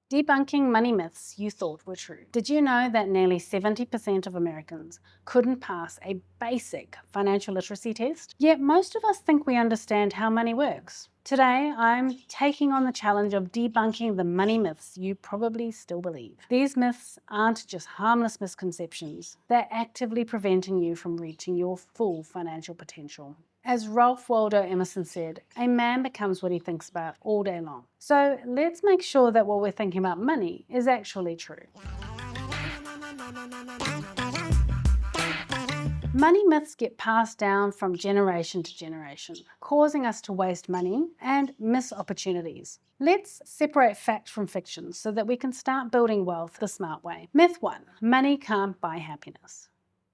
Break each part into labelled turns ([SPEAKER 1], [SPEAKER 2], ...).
[SPEAKER 1] Debunking money myths you thought were true. Did you know that nearly 70% of Americans couldn't pass a basic financial literacy test? Yet most of us think we understand how money works. Today, I'm taking on the challenge of debunking the money myths you probably still believe. These myths aren't just harmless misconceptions, they're actively preventing you from reaching your full financial potential. As Ralph Waldo Emerson said, a man becomes what he thinks about all day long. So let's make sure that what we're thinking about money is actually true. Money myths get passed down from generation to generation, causing us to waste money and miss opportunities. Let's separate fact from fiction so that we can start building wealth the smart way. Myth 1. Money can't buy happiness.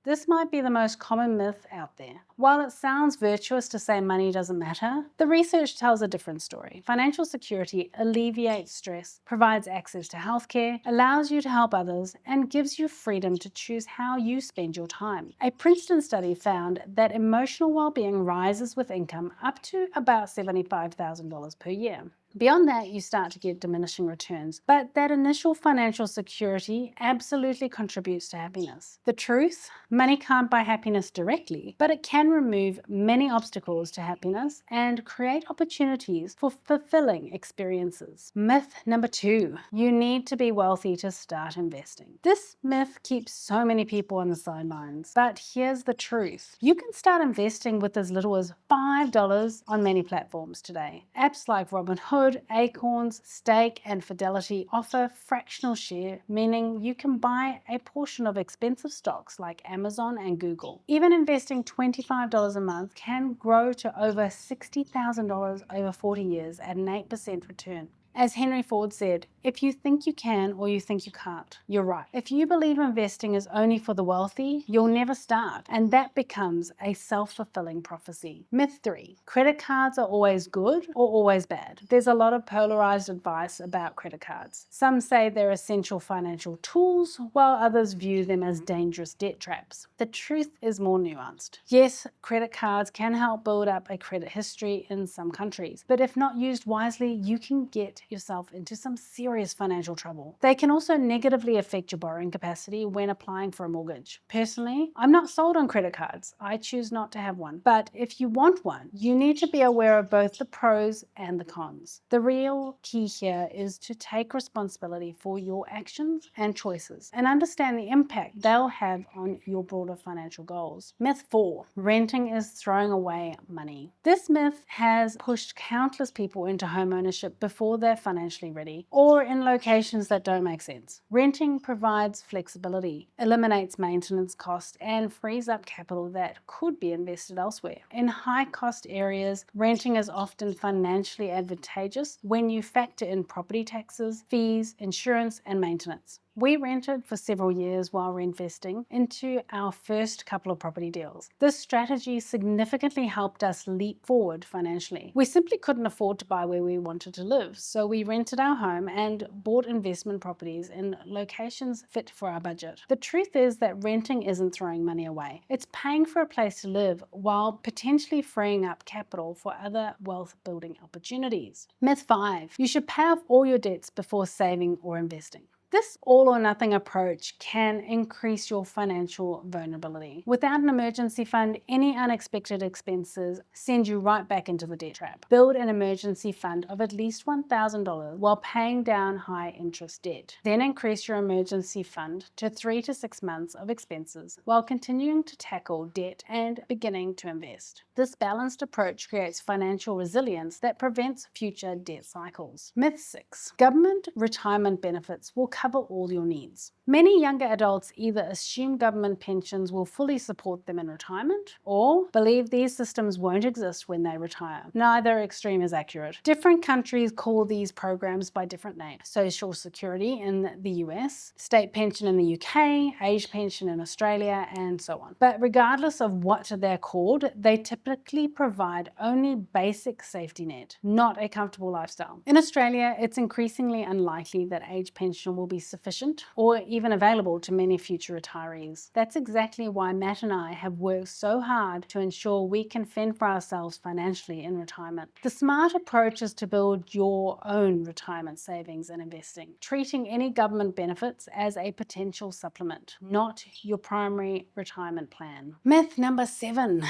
[SPEAKER 1] This might be the most common myth out there. While it sounds virtuous to say money doesn't matter, the research tells a different story. Financial security alleviates stress, provides access to healthcare, allows you to help others, and gives you freedom to choose how you spend your time. A Princeton study found that emotional well-being rises with income up to about $75,000 per year. Beyond that, you start to get diminishing returns, but that initial financial security absolutely contributes to happiness. The truth? Money can't buy happiness directly, but it can remove many obstacles to happiness and create opportunities for fulfilling experiences. Myth number 2. You need to be wealthy to start investing. This myth keeps so many people on the sidelines, but here's the truth. You can start investing with as little as $5 on many platforms today. Apps like Robinhood, Acorns, Stake, and Fidelity offer fractional share, meaning you can buy a portion of expensive stocks like Amazon and Google. Even investing $25 a month can grow to over $60,000 over 40 years at an 8% return. As Henry Ford said, if you think you can or you think you can't, you're right. If you believe investing is only for the wealthy, you'll never start, and that becomes a self-fulfilling prophecy. Myth 3. Credit cards are always good or always bad. There's a lot of polarized advice about credit cards. Some say they're essential financial tools, while others view them as dangerous debt traps. The truth is more nuanced. Yes, credit cards can help build up a credit history in some countries, but if not used wisely, you can get yourself into some serious financial trouble. They can also negatively affect your borrowing capacity when applying for a mortgage. Personally, I'm not sold on credit cards. I choose not to have one. But if you want one, you need to be aware of both the pros and the cons. The real key here is to take responsibility for your actions and choices and understand the impact they'll have on your broader financial goals. Myth 4. Renting is throwing away money. This myth has pushed countless people into home ownership before they're financially ready, or in locations that don't make sense. Renting provides flexibility, eliminates maintenance costs, and frees up capital that could be invested elsewhere. In high-cost areas, renting is often financially advantageous when you factor in property taxes, fees, insurance, and maintenance. We rented for several years while reinvesting into our first couple of property deals. This strategy significantly helped us leap forward financially. We simply couldn't afford to buy where we wanted to live, so we rented our home and bought investment properties in locations fit for our budget. The truth is that renting isn't throwing money away. It's paying for a place to live while potentially freeing up capital for other wealth-building opportunities. Myth 5. You should pay off all your debts before saving or investing. This all-or-nothing approach can increase your financial vulnerability. Without an emergency fund, any unexpected expenses send you right back into the debt trap. Build an emergency fund of at least $1,000 while paying down high-interest debt. Then increase your emergency fund to 3 to 6 months of expenses while continuing to tackle debt and beginning to invest. This balanced approach creates financial resilience that prevents future debt cycles. Myth 6. Government retirement benefits will cover all your needs. Many younger adults either assume government pensions will fully support them in retirement or believe these systems won't exist when they retire. Neither extreme is accurate. Different countries call these programs by different names. Social Security in the US, state pension in the UK, age pension in Australia, and so on. But regardless of what they're called, they typically provide only basic safety net, not a comfortable lifestyle. In Australia, it's increasingly unlikely that age pension will be sufficient or even available to many future retirees. That's exactly why Matt and I have worked so hard to ensure we can fend for ourselves financially in retirement. The smart approach is to build your own retirement savings and investing, treating any government benefits as a potential supplement, not your primary retirement plan. Myth number 7.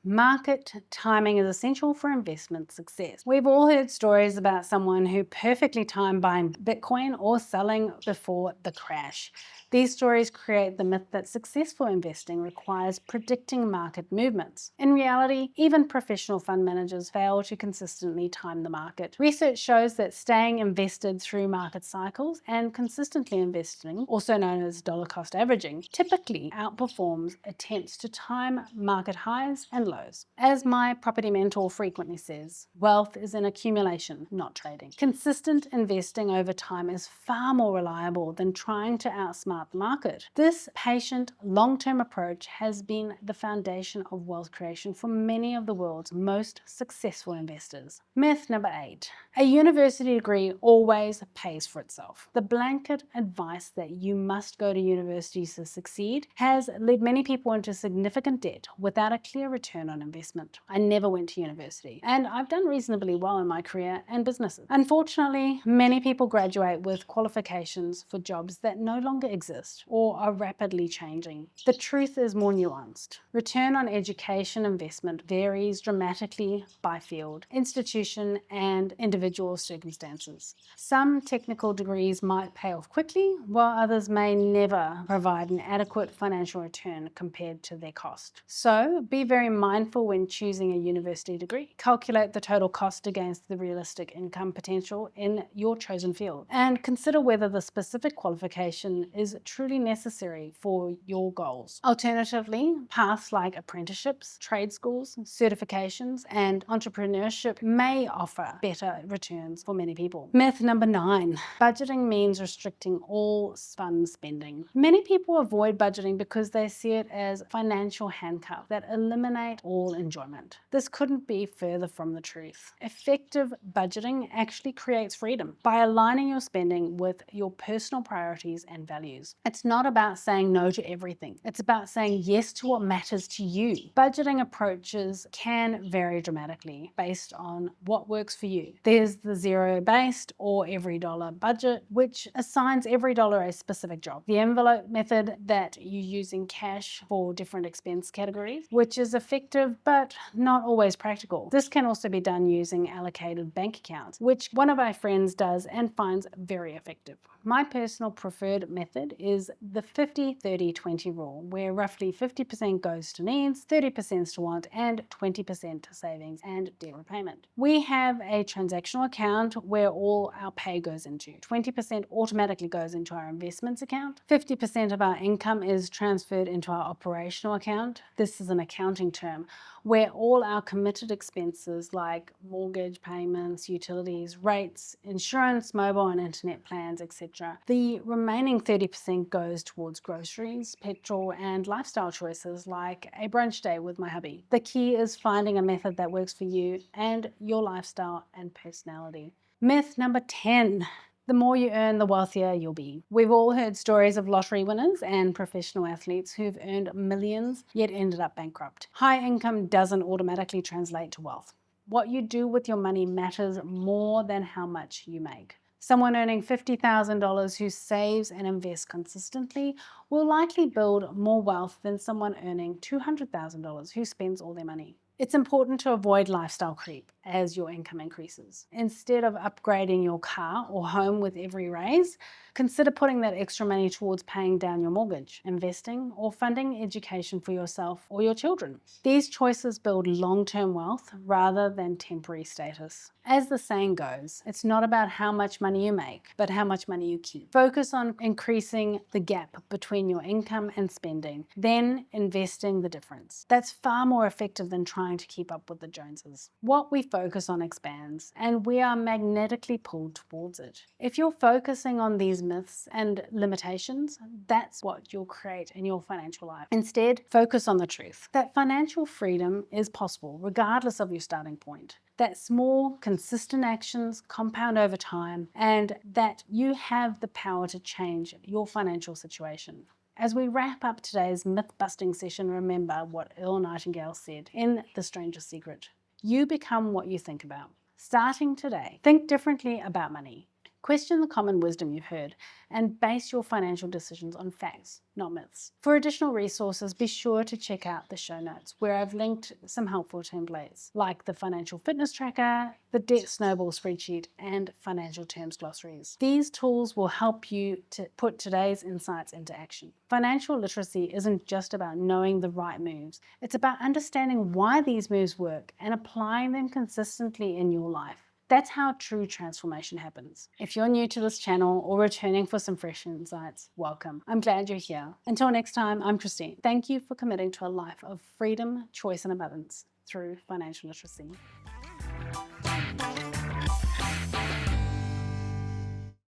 [SPEAKER 1] Market timing is essential for investment success. We've all heard stories about someone who perfectly timed buying Bitcoin or selling before the crash. These stories create the myth that successful investing requires predicting market movements. In reality, even professional fund managers fail to consistently time the market. Research shows that staying invested through market cycles and consistently investing, also known as dollar cost averaging, typically outperforms attempts to time market highs and lows. As my property mentor frequently says, wealth is an accumulation, not trading. Consistent investing over time is far more reliable than trying to outsmart the market. This patient, long-term approach has been the foundation of wealth creation for many of the world's most successful investors. Myth number 8. A university degree always pays for itself. The blanket advice that you must go to university to succeed has led many people into significant debt without a clear return on investment. I never went to university, and I've done reasonably well in my career and businesses. Unfortunately, many people graduate with qualifications for jobs that no longer exist or are rapidly changing. The truth is more nuanced. Return on education investment varies dramatically by field, institution, and individual circumstances. Some technical degrees might pay off quickly, while others may never provide an adequate financial return compared to their cost. So be very mindful when choosing a university degree. Calculate the total cost against the realistic income potential in your chosen field, and consider whether the specific qualification is truly necessary for your goals. Alternatively, paths like apprenticeships, trade schools, certifications, and entrepreneurship may offer better returns for many people. Myth number 9. Budgeting means restricting all fun spending. Many people avoid budgeting because they see it as financial handcuffs that eliminate all enjoyment. This couldn't be further from the truth. Effective budgeting actually creates freedom by aligning your spending with your personal priorities and values. It's not about saying no to everything. It's about saying yes to what matters to you. Budgeting approaches can vary dramatically based on what works for you. There's the zero-based or every dollar budget, which assigns every dollar a specific job. The envelope method that you use in cash for different expense categories, which is effective but not always practical. This can also be done using allocated bank accounts, which one of my friends does and finds very effective. My personal preferred method is the 50-30-20 rule, where roughly 50% goes to needs, 30% to want, and 20% to savings and debt repayment. We have a transactional account where all our pay goes into. 20% automatically goes into our investments account. 50% of our income is transferred into our operational account. This is an accounting term where all our committed expenses like mortgage payments, utilities, rates, insurance, mobile and internet plans, etc. The remaining 30% goes towards groceries, petrol, and lifestyle choices like a brunch day with my hubby. The key is finding a method that works for you and your lifestyle and personality. Myth number 10. The more you earn, the wealthier you'll be. We've all heard stories of lottery winners and professional athletes who've earned millions yet ended up bankrupt. High income doesn't automatically translate to wealth. What you do with your money matters more than how much you make. Someone earning $50,000 who saves and invests consistently will likely build more wealth than someone earning $200,000 who spends all their money. It's important to avoid lifestyle creep as your income increases. Instead of upgrading your car or home with every raise, consider putting that extra money towards paying down your mortgage, investing, or funding education for yourself or your children. These choices build long-term wealth rather than temporary status. As the saying goes, it's not about how much money you make, but how much money you keep. Focus on increasing the gap between your income and spending, then investing the difference. That's far more effective than trying trying to keep up with the Joneses. What we focus on expands, and we are magnetically pulled towards it. If you're focusing on these myths and limitations, that's what you'll create in your financial life. Instead, focus on the truth that financial freedom is possible regardless of your starting point. That small, consistent actions compound over time, and that you have the power to change your financial situation. As we wrap up today's myth-busting session, remember what Earl Nightingale said in The Stranger's Secret. You become what you think about. Starting today, think differently about money. Question the common wisdom you've heard and base your financial decisions on facts, not myths. For additional resources, be sure to check out the show notes where I've linked some helpful templates like the Financial Fitness Tracker, the Debt Snowball Spreadsheet, and Financial Terms Glossaries. These tools will help you to put today's insights into action. Financial literacy isn't just about knowing the right moves. It's about understanding why these moves work and applying them consistently in your life. That's how true transformation happens. If you're new to this channel or returning for some fresh insights, welcome. I'm glad you're here. Until next time, I'm Christine. Thank you for committing to a life of freedom, choice, and abundance through financial literacy.